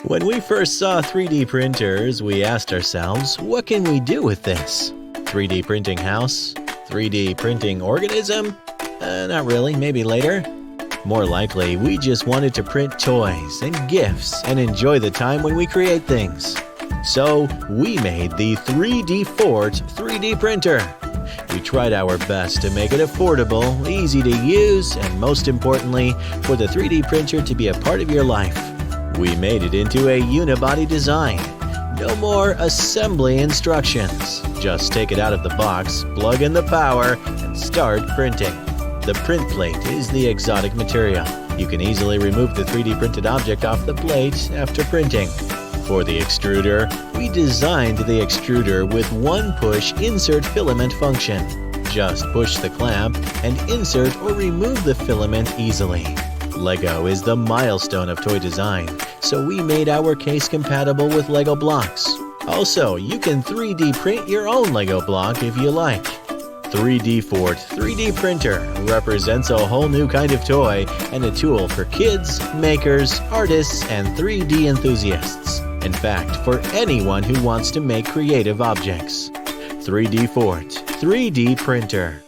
When we first saw 3D printers, we asked ourselves, what can we do with this? 3D printing house? 3D printing organism? Not really, maybe later. More likely, we just wanted to print toys and gifts and enjoy the time when we create things. So, we made the 3DFORT 3D printer. We tried our best to make it affordable, easy to use, and most importantly, for the 3D printer to be a part of your life. We made it into a unibody design. No more assembly instructions. Just take it out of the box, plug in the power, and start printing. The print plate is the exotic material. You can easily remove the 3D printed object off the plate after printing. For the extruder, we designed the extruder with one-push insert filament function. Just push the clamp and insert or remove the filament easily. Lego is the milestone of toy design, so we made our case compatible with Lego blocks. Also, you can 3D print your own Lego block if you like. 3DFORT 3D printer represents a whole new kind of toy and a tool for kids, makers, artists, and 3D enthusiasts. In fact, for anyone who wants to make creative objects. 3DFORT 3D printer.